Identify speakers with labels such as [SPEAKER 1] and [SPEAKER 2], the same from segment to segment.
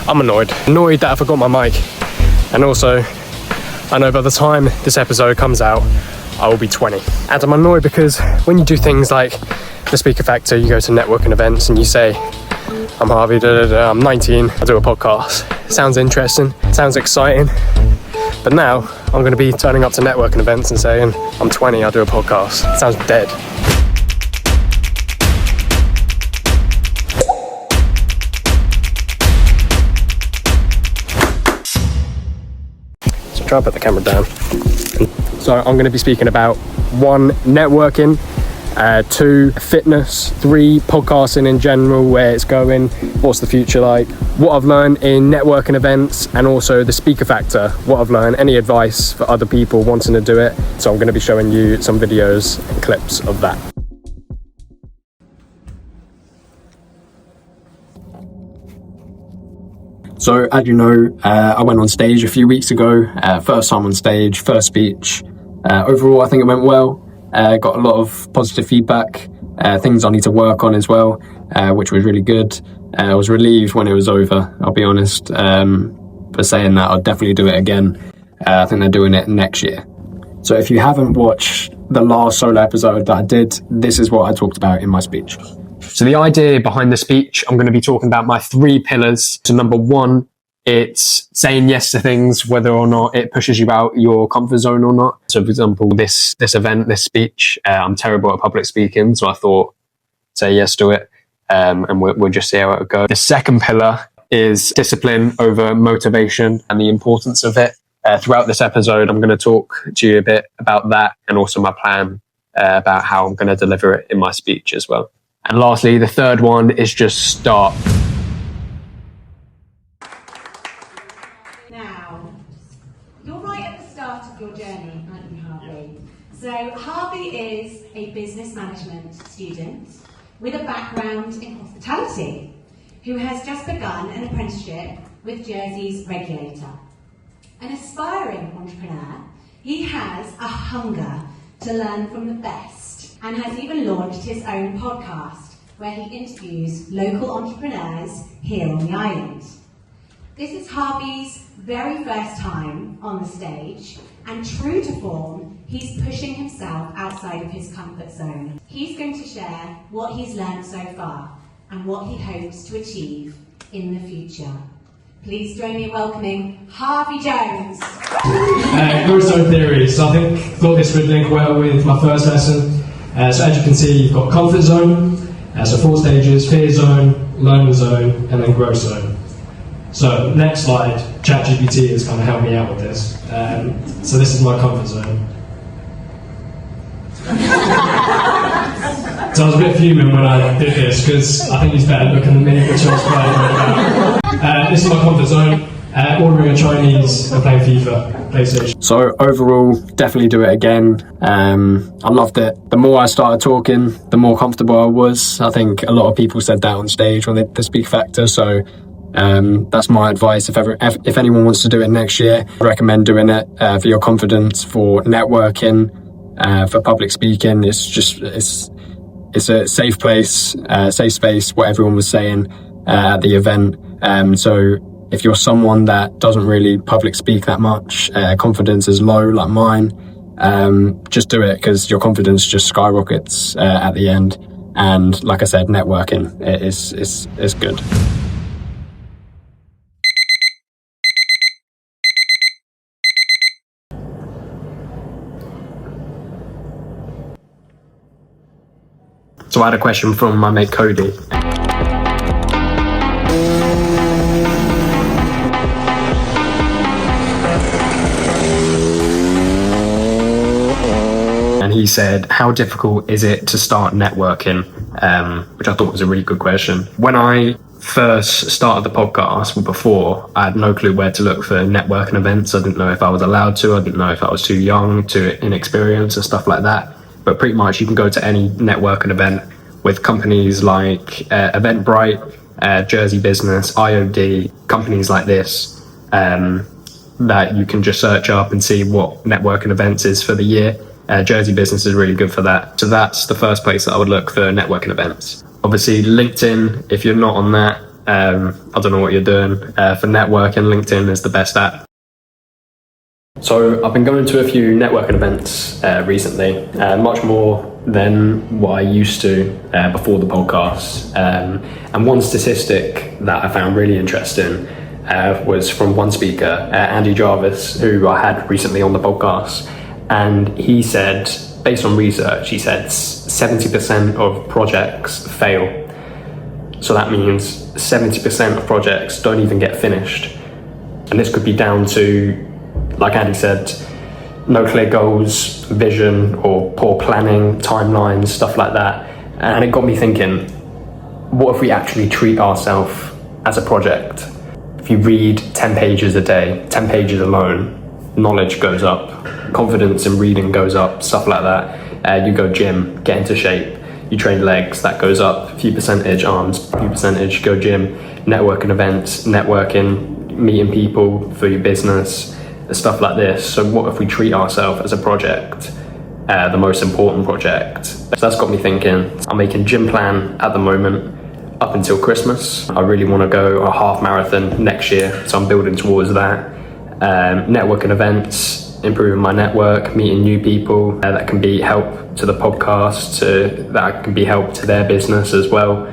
[SPEAKER 1] I'm annoyed that I forgot my mic. And also, I know by the time this episode comes out, I will be 20. And I'm annoyed because when you do things like the Speaker Factor, you go to networking events and you say, I'm Harvey, I'm 19, I do a podcast. Sounds interesting, sounds exciting. But now I'm going to be turning up to networking events and saying, I'm 20, I do a podcast. It sounds dead. So try to put the camera down. So I'm going to be speaking about 1, networking, 2, fitness, 3, podcasting in general, where it's going, what's the future like, what I've learned in networking events, and also the Speaker Factor, what I've learned, any advice for other people wanting to do it. So I'm going to be showing you some videos and clips of that. So as you know, I went on stage a few weeks ago, first time on stage, first speech. Overall, I think it went well. Got a lot of positive feedback, things I need to work on as well, which was really good. I was relieved when it was over, I'll be honest, for saying that I'll definitely do it again. I think they're doing it next year. So if you haven't watched the last solo episode that I did, this is what I talked about in my speech. So the idea behind the speech, I'm going to be talking about my 3 pillars. So number 1, it's saying yes to things, whether or not it pushes you out your comfort zone or not. So for example, this event, this speech, I'm terrible at public speaking. So I thought, say yes to it. And we'll just see how it goes. The second pillar is discipline over motivation and the importance of it. Throughout this episode, I'm going to talk to you a bit about that and also my plan about how I'm going to deliver it in my speech as well. And lastly, the third one is just start.
[SPEAKER 2] Now, you're right at the start of your journey, aren't you, Harvey? So Harvey is a business management student with a background in hospitality, who has just begun an apprenticeship with Jersey's regulator. An aspiring entrepreneur, he has a hunger to learn from the best and has even launched his own podcast where he interviews local entrepreneurs here on the island. This is Harvey's very first time on the stage, and true to form, he's pushing himself outside of his comfort zone. He's going to share what he's learned so far and what he hopes to achieve in the future. Please join me in welcoming Harvey Jones.
[SPEAKER 1] Growth zone theory. So I thought this would link well with my first lesson. So as you can see, you've got comfort zone, so 4 stages: fear zone, learning zone, and then growth zone. So next slide, ChatGPT has kind of helped me out with this. So this is my comfort zone. So I was a bit fuming when I did this because I think he's better looking than me, which I was quite annoyed about. This is my comfort zone, ordering a Chinese and playing FIFA, PlayStation. So overall, definitely do it again. I loved it. The more I started talking, the more comfortable I was. I think a lot of people said that on stage when they did the Speak Factor, so that's my advice. If anyone wants to do it next year, I recommend doing it for your confidence, for networking, for public speaking. It's a safe place, safe space, what everyone was saying at the event. So if you're someone that doesn't really public speak that much, confidence is low like mine, just do it because your confidence just skyrockets at the end. And like I said, networking is good. So I had a question from my mate Cody. And he said, how difficult is it to start networking? Which I thought was a really good question. When I first started the podcast, before, I had no clue where to look for networking events. I didn't know if I was allowed to. I didn't know if I was too young, too inexperienced and stuff like that. But pretty much you can go to any networking event with companies like Eventbrite, Jersey Business, IOD, companies like this, that you can just search up and see what networking events is for the year. Jersey Business is really good for that. So that's the first place that I would look for networking events. Obviously LinkedIn, if you're not on that, I don't know what you're doing. For networking, LinkedIn is the best app. So I've been going to a few networking events recently, much more than what I used to before the podcast. And one statistic that I found really interesting was from one speaker, Andy Jarvis, who I had recently on the podcast. And he said, based on research, he said 70% of projects fail. So that means 70% of projects don't even get finished. And this could be down to, like Andy said, no clear goals, vision, or poor planning, timelines, stuff like that. And it got me thinking, what if we actually treat ourselves as a project? If you read 10 pages a day, 10 pages alone, knowledge goes up, confidence in reading goes up, stuff like that. You go gym, get into shape, you train legs, that goes up, a few percentage, arms, a few percentage, go gym, networking events, networking, meeting people for your business, stuff like this. So what if we treat ourselves as a project, the most important project? So that's got me thinking. I'm making gym plan at the moment up until Christmas. I really want to go a half marathon next year, so I'm building towards that. Networking events, improving my network, meeting new people that can be help to the podcast, that can be help to their business as well.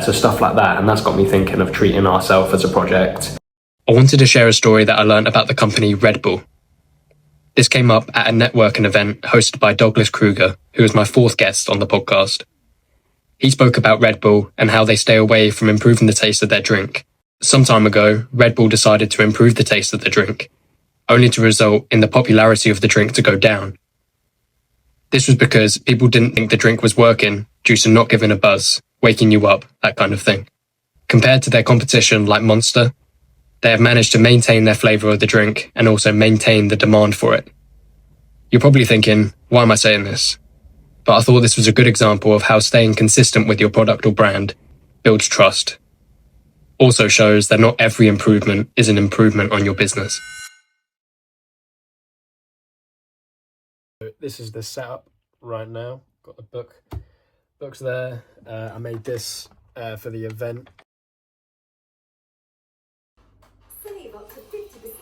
[SPEAKER 1] So stuff like that, and that's got me thinking of treating ourselves as a project. I wanted to share a story that I learned about the company Red Bull. This came up at a networking event hosted by Douglas Kruger, who was my fourth guest on the podcast. He spoke about Red Bull and how they stay away from improving the taste of their drink. Some time ago, Red Bull decided to improve the taste of the drink, only to result in the popularity of the drink to go down. This was because people didn't think the drink was working due to not giving a buzz, waking you up, that kind of thing. Compared to their competition like Monster, they have managed to maintain their flavour of the drink and also maintain the demand for it. You're probably thinking, why am I saying this? But I thought this was a good example of how staying consistent with your product or brand builds trust. Also shows that not every improvement is an improvement on your business. This is the setup right now. Got the books there. I made this for the event.
[SPEAKER 3] Save up to 50%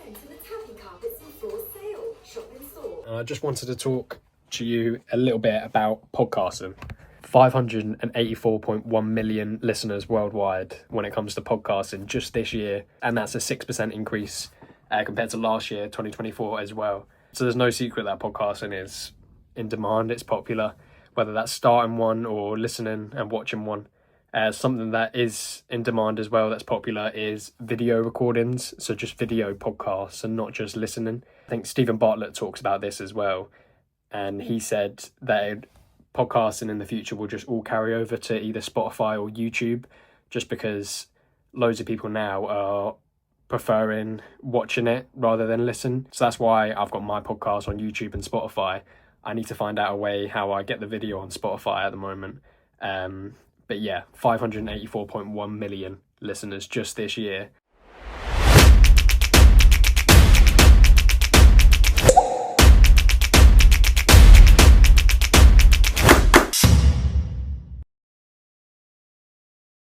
[SPEAKER 3] on the taffy carpets and floor sale. Shop in store.
[SPEAKER 1] And I just wanted to talk to you a little bit about podcasting. 584.1 million listeners worldwide when it comes to podcasting just this year, and that's a 6% increase compared to last year, 2024 as well. So there's no secret that podcasting is in demand, it's popular, whether that's starting one or listening and watching one. Something that is in demand as well that's popular is video recordings, so just video podcasts and not just listening. I think Stephen Bartlett talks about this as well, and he said that podcasting in the future will just all carry over to either Spotify or YouTube, just because loads of people now are preferring watching it rather than listen. So that's why I've got my podcast on YouTube and Spotify. I need to find out a way how I get the video on Spotify at the moment. But yeah, 584.1 million listeners just this year.